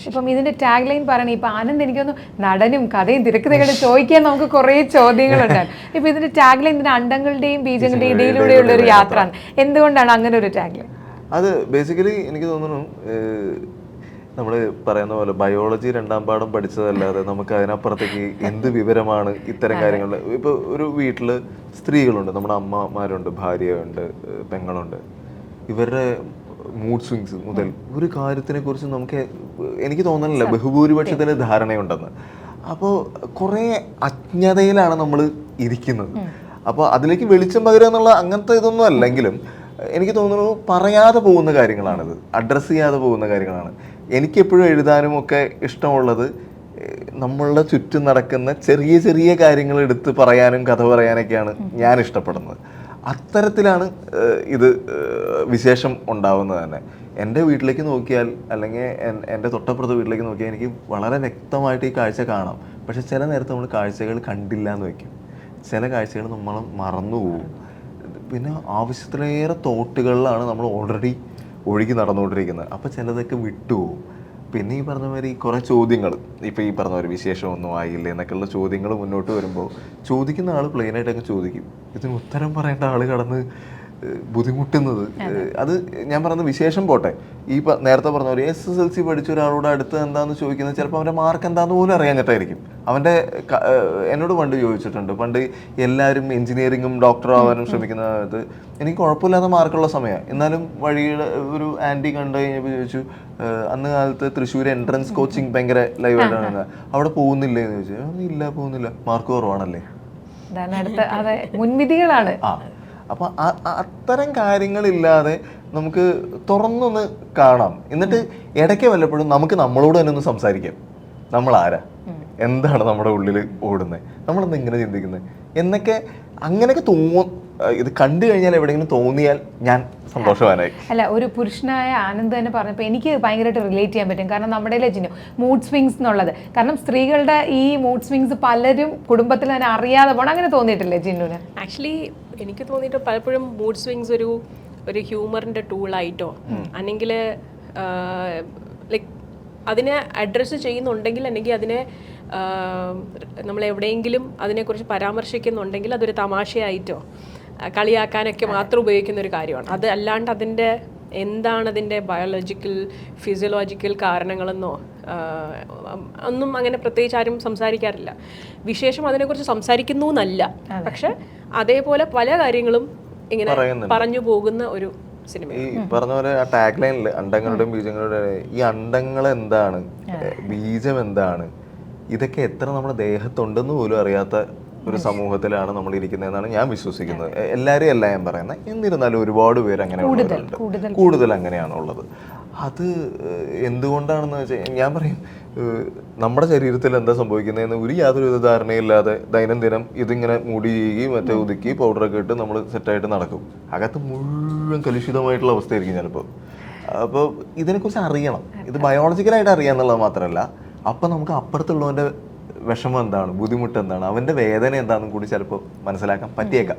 ഇപ്പം ഇതിന്റെ tag line പറയണേ ഇപ്പൊ ആനന്ദ് എനിക്കൊന്ന് നടനും കഥയും തിരക്കഥകളും ചോദിക്കാൻ നമുക്ക് കുറെ ചോദ്യങ്ങളുണ്ടാകും. ഇപ്പൊ ഇതിന്റെ ടാഗ് ലൈൻ ഇതിന്റെ അണ്ടങ്ങളുടെയും ബീജങ്ങളുടെയും ഇടയിലൂടെയുള്ള ഒരു യാത്ര. എന്തുകൊണ്ടാണ് അങ്ങനെ ഒരു ടാഗ് ലൈൻ? അത് ബേസിക്കലി എനിക്ക് തോന്നുന്നു നമ്മൾ പറയുന്ന പോലെ ബയോളജി 2ാം പാഠം പഠിച്ചതല്ലാതെ നമുക്ക് അതിനപ്പുറത്തേക്ക് എന്ത് വിവരമാണ് ഇത്തരം കാര്യങ്ങൾ. ഇപ്പോൾ ഒരു വീട്ടിൽ സ്ത്രീകളുണ്ട്, നമ്മുടെ അമ്മമാരുണ്ട്, ഭാര്യയുണ്ട്, പെങ്ങളുണ്ട്. ഇവരുടെ മൂഡ് സ്വിങ്സ് മുതൽ ഒരു കാര്യത്തിനെ കുറിച്ച് എനിക്ക് തോന്നുന്നില്ല ബഹുഭൂരിപക്ഷത്തിന് ധാരണയുണ്ടെന്ന്. അപ്പോൾ കുറേ അജ്ഞതയിലാണ് നമ്മൾ ഇരിക്കുന്നത്. അപ്പോൾ അതിലേക്ക് വെളിച്ചം പകരുക എന്നുള്ള അങ്ങനത്തെ ഇതൊന്നും അല്ലെങ്കിലും എനിക്ക് തോന്നുന്നു പറയാതെ പോകുന്ന കാര്യങ്ങളാണിത്, അഡ്രസ്സ് ചെയ്യാതെ പോകുന്ന കാര്യങ്ങളാണ്. എനിക്കെപ്പോഴും എഴുതാനും ഒക്കെ ഇഷ്ടമുള്ളത് നമ്മളുടെ ചുറ്റും നടക്കുന്ന ചെറിയ ചെറിയ കാര്യങ്ങൾ എടുത്ത് പറയാനും കഥ പറയാനൊക്കെയാണ് ഞാൻ ഇഷ്ടപ്പെടുന്നത്. അത്തരത്തിലാണ് ഇത് വിശേഷം ഉണ്ടാവുന്നത് തന്നെ. എൻ്റെ വീട്ടിലേക്ക് നോക്കിയാൽ അല്ലെങ്കിൽ എൻ്റെ തൊട്ടപ്പുറത്തെ വീട്ടിലേക്ക് നോക്കിയാൽ എനിക്ക് വളരെ വ്യക്തമായിട്ട് ഈ കാഴ്ച കാണാം. പക്ഷെ ചില നേരത്ത് നമ്മൾ കാഴ്ചകൾ കണ്ടില്ല എന്ന് വയ്ക്കും, ചില കാഴ്ചകൾ നമ്മൾ മറന്നുപോകും. പിന്നെ ആവശ്യത്തിലേറെ തോട്ടുകളിലാണ് നമ്മൾ ഓൾറെഡി ഒഴുകി നടന്നുകൊണ്ടിരിക്കുന്നത്. അപ്പോൾ ചിലതൊക്കെ വിട്ടുപോകും. പിന്നെ ഈ പറഞ്ഞ മാതിരി കുറേ ചോദ്യങ്ങൾ, ഇപ്പോൾ ഈ പറഞ്ഞ ഒരു വിശേഷമൊന്നും ആയില്ലേ എന്നൊക്കെയുള്ള ചോദ്യങ്ങൾ മുന്നോട്ട് വരുമ്പോൾ ചോദിക്കുന്ന ആൾ പ്ലെയിനായിട്ടൊക്കെ ചോദിക്കും. ഇതിന് ഉത്തരം പറയേണ്ട ആൾ കടന്ന് ബുദ്ധിമുട്ടുന്നത്. അത് ഞാൻ പറയുന്നത് വിശേഷം പോട്ടെ, ഈ നേരത്തെ പറഞ്ഞ ഒരു SSLC പഠിച്ച ഒരാളോട് അടുത്ത് എന്താണെന്ന് ചോദിക്കുന്നത് ചിലപ്പോൾ അവൻ്റെ മാർക്ക് എന്താണെന്ന് പോലും അറിയാഞ്ഞിട്ടായിരിക്കും. എന്നോട് പണ്ട് ചോദിച്ചിട്ടുണ്ട്, പണ്ട് എല്ലാവരും എഞ്ചിനീയറിങ്ങും ഡോക്ടറും ആവാനും ശ്രമിക്കുന്നത് എനിക്ക് കുഴപ്പമില്ലാത്ത മാർക്കുള്ള സമയമാണ്. എന്നാലും വഴിയുടെ ഒരു ആൻറ്റി കണ്ടു കഴിഞ്ഞപ്പോൾ ചോദിച്ചു, അന്ന് കാലത്ത് തൃശ്ശൂർ എൻട്രൻസ് കോച്ചിങ് ഭയങ്കര ലൈവായിട്ടാണ്, അവിടെ പോകുന്നില്ലേ എന്ന് ചോദിച്ചു. ഇല്ല പോകുന്നില്ല, മാർക്ക് കുറവാണല്ലേ. മുൻവിധികളാണ്. അപ്പം അത്തരം കാര്യങ്ങളില്ലാതെ നമുക്ക് തുറന്നൊന്ന് കാണാം. എന്നിട്ട് ഇടയ്ക്ക് വല്ലപ്പോഴും നമുക്ക് നമ്മളോട് തന്നെ ഒന്ന് സംസാരിക്കാം. നമ്മൾ ആരാ, എന്താണ് നമ്മുടെ ഉള്ളിൽ ഓടുന്നത്, നമ്മളെന്താ ഇങ്ങനെ ചിന്തിക്കുന്നത് എന്നൊക്കെ അങ്ങനെയൊക്കെ ഇത് കണ്ടു കഴിഞ്ഞാൽ എവിടെയെങ്കിലും തോന്നിയാൽ ഞാൻ സന്തോഷവാനായി. അല്ല, ഒരു പുരുഷനായ ആനന്ദ് തന്നെ പറഞ്ഞപ്പോൾ എനിക്ക് ഭയങ്കരമായിട്ട് റിലേറ്റ് ചെയ്യാൻ പറ്റും. കാരണം നമ്മുടെ ജിന്നു മൂഡ് സ്വിങ്സ് എന്നുള്ളത്, കാരണം സ്ത്രീകളുടെ ഈ മൂഡ് സ്വിങ്സ് പലരും കുടുംബത്തിൽ തന്നെ അറിയാതെ പോകണം. അങ്ങനെ തോന്നിയിട്ടില്ലേ ജിന്നുവിന്? ആക്ച്വലി എനിക്ക് തോന്നിയിട്ട് പലപ്പോഴും മൂഡ് സ്വിങ്സ് ഒരു ഹ്യൂമറിൻ്റെ ടൂളായിട്ടോ അല്ലെങ്കിൽ ലൈക്ക് അതിനെ അഡ്രസ്സ് ചെയ്യുന്നുണ്ടെങ്കിൽ അല്ലെങ്കിൽ അതിനെ നമ്മൾ എവിടെയെങ്കിലും അതിനെക്കുറിച്ച് പരാമർശിക്കുന്നുണ്ടെങ്കിൽ അതൊരു തമാശയായിട്ടോ കളിയാക്കാനൊക്കെ മാത്രം ഉപയോഗിക്കുന്ന ഒരു കാര്യമാണ്. അത് അല്ലാണ്ട് എന്താണ് അതിൻ്റെ ബയോളജിക്കൽ ഫിസിയോളജിക്കൽ കാരണങ്ങളെന്നോ ഒന്നും അങ്ങനെ പ്രത്യേകിച്ച് ആരും സംസാരിക്കാറില്ല. വിശേഷം അതിനെക്കുറിച്ച് സംസാരിക്കുന്നു എന്നല്ല, പക്ഷെ അതേപോലെ പല കാര്യങ്ങളും ഇങ്ങനെ പറഞ്ഞു പോകുന്ന ഒരു സിനിമ. ഈ പറഞ്ഞ പോലെ ആ ടാഗ് ലൈനിൽ അണ്ടങ്ങളുടെയും ബീജങ്ങളുടെയും ഈ അണ്ടങ്ങൾ എന്താണ്, ബീജം എന്താണ്, ഇതൊക്കെ എത്ര നമ്മുടെ ദേഹത്തുണ്ടെന്ന് പോലും അറിയാത്ത ഒരു സമൂഹത്തിലാണ് നമ്മൾ ഇരിക്കുന്നതെന്നാണ് ഞാൻ വിശ്വസിക്കുന്നത്. എല്ലാവരും അല്ല ഞാൻ പറയുന്നത്, എന്നിരുന്നാലും ഒരുപാട് പേര് അങ്ങനെ കൂടുതൽ അങ്ങനെയാണുള്ളത്. അത് എന്തുകൊണ്ടാണെന്ന് വെച്ചാൽ ഞാൻ പറയും, നമ്മുടെ ശരീരത്തിൽ എന്താ സംഭവിക്കുന്നതെന്ന് യാതൊരു ധാരണയില്ലാതെ ദൈനംദിനം ഇതിങ്ങനെ മുടി ചീകി മറ്റേ ഒതുക്കി പൗഡറൊക്കെ ഇട്ട് നമ്മൾ സെറ്റായിട്ട് നടക്കും. അകത്ത് മുഴുവൻ കലുഷിതമായിട്ടുള്ള അവസ്ഥയായിരിക്കും ചിലപ്പോൾ. അപ്പോൾ ഇതിനെക്കുറിച്ച് അറിയണം, ഇത് ബയോളജിക്കലായിട്ട് അറിയാന്നുള്ളത് മാത്രമല്ല, അപ്പം നമുക്ക് അപ്പുറത്തുള്ളവൻ്റെ വിഷമം എന്താണ്, ബുദ്ധിമുട്ട് എന്താണ്, അവൻ്റെ വേദന എന്താണെന്നും കൂടി ചിലപ്പോൾ മനസ്സിലാക്കാൻ പറ്റിയേക്കാം.